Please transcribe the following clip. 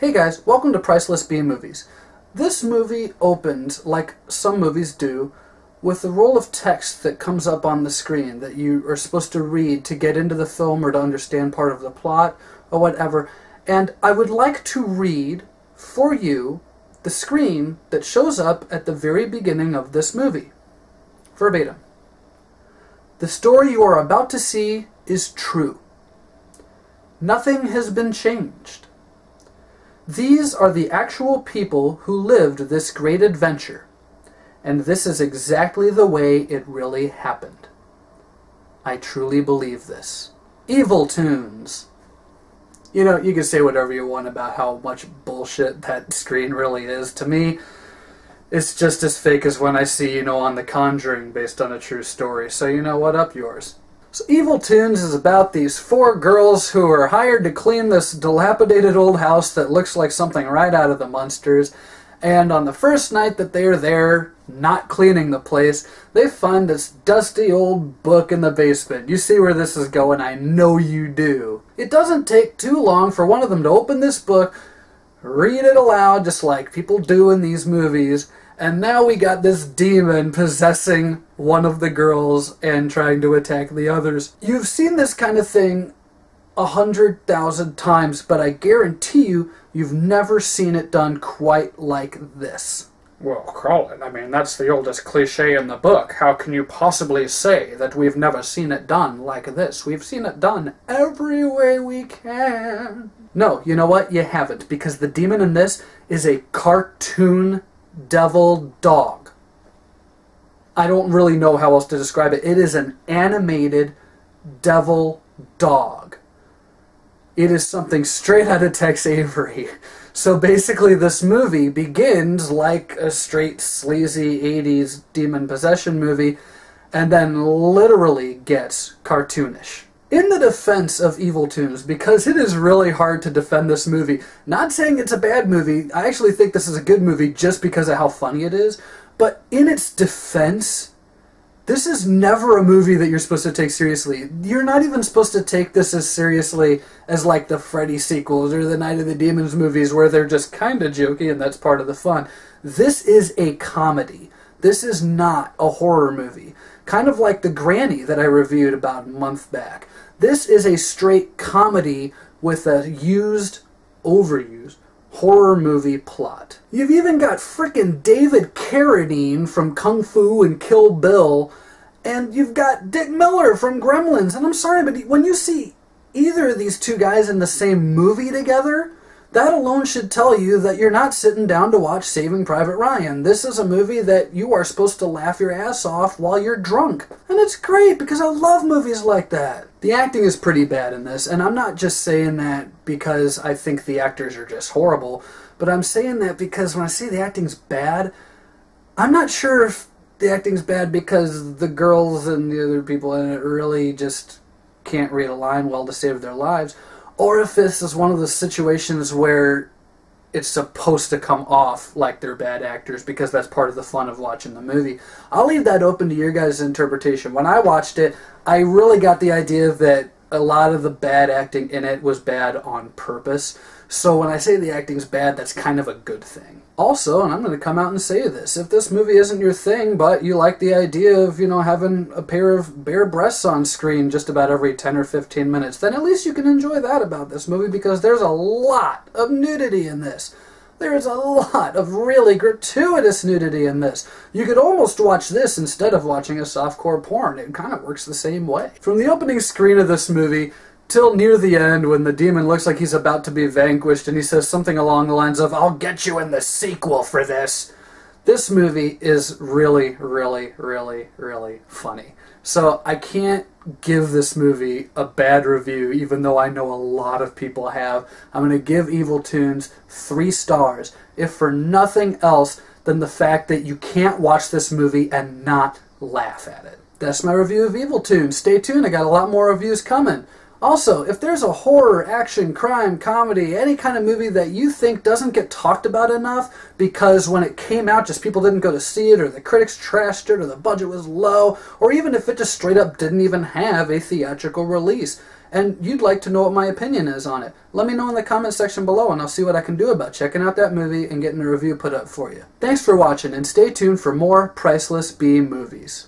Hey guys, welcome to Priceless B Movies. This movie opened, like some movies do, with a roll of text that comes up on the screen that you are supposed to read to get into the film or to understand part of the plot or whatever. And I would like to read for you the screen that shows up at the very beginning of this movie. Verbatim. The story you are about to see is true. Nothing has been changed. These are the actual people who lived this great adventure, and this is exactly the way it really happened. I truly believe this. Evil Toons. You know, you can say whatever you want about how much bullshit that screen really is. To me, it's just as fake as when I see, on The Conjuring based on a true story. So what, up yours. So Evil Toons is about these four girls who are hired to clean this dilapidated old house that looks like something right out of the Munsters. And on the first night that they are there, not cleaning the place, they find this dusty old book in the basement. You see where this is going, I know you do. It doesn't take too long for one of them to open this book, read it aloud just like people do in these movies, and now we got this demon possessing one of the girls and trying to attack the others. You've seen this kind of thing 100,000 times, but I guarantee you've never seen it done quite like this. Well, Colin, that's the oldest cliche in the book. How can you possibly say that we've never seen it done like this? We've seen it done every way we can. No, you know what? You haven't, because the demon in this is a cartoon devil dog. I don't really know how else to describe it. It is an animated devil dog. It is something straight out of Tex Avery. So basically this movie begins like a straight sleazy 80s demon possession movie and then literally gets cartoonish. In the defense of Evil Toons, because it is really hard to defend this movie, not saying it's a bad movie, I actually think this is a good movie just because of how funny it is, but in its defense, this is never a movie that you're supposed to take seriously. You're not even supposed to take this as seriously as like the Freddy sequels or the Night of the Demons movies where they're just kind of jokey and that's part of the fun. This is a comedy. This is not a horror movie. Kind of like The Granny that I reviewed about a month back. This is a straight comedy with a overused horror movie plot. You've even got frickin' David Carradine from Kung Fu and Kill Bill, and you've got Dick Miller from Gremlins, and I'm sorry, but when you see either of these two guys in the same movie together, that alone should tell you that you're not sitting down to watch Saving Private Ryan. This is a movie that you are supposed to laugh your ass off while you're drunk. And it's great because I love movies like that. The acting is pretty bad in this, and I'm not just saying that because I think the actors are just horrible, but I'm saying that because when I say the acting's bad, I'm not sure if the acting's bad because the girls and the other people in it really just can't read a line well to save their lives, or if this is one of those situations where it's supposed to come off like they're bad actors because that's part of the fun of watching the movie. I'll leave that open to your guys' interpretation. When I watched it, I really got the idea that a lot of the bad acting in it was bad on purpose. So when I say the acting's bad, that's kind of a good thing. Also, and I'm going to come out and say this, if this movie isn't your thing, but you like the idea of, having a pair of bare breasts on screen just about every 10 or 15 minutes, then at least you can enjoy that about this movie because there's a lot of nudity in this. There's a lot of really gratuitous nudity in this. You could almost watch this instead of watching a softcore porn. It kind of works the same way. From the opening screen of this movie till near the end when the demon looks like he's about to be vanquished and he says something along the lines of, "I'll get you in the sequel for this." This movie is really, really, really, really funny. So I can't give this movie a bad review, even though I know a lot of people have. I'm going to give Evil Toons 3 stars, if for nothing else than the fact that you can't watch this movie and not laugh at it. That's my review of Evil Toons. Stay tuned, I got a lot more reviews coming. Also, if there's a horror, action, crime, comedy, any kind of movie that you think doesn't get talked about enough because when it came out just people didn't go to see it or the critics trashed it or the budget was low or even if it just straight up didn't even have a theatrical release, and you'd like to know what my opinion is on it. Let me know in the comment section below, and I'll see what I can do about checking out that movie and getting a review put up for you. Thanks for watching, and stay tuned for more Priceless B movies.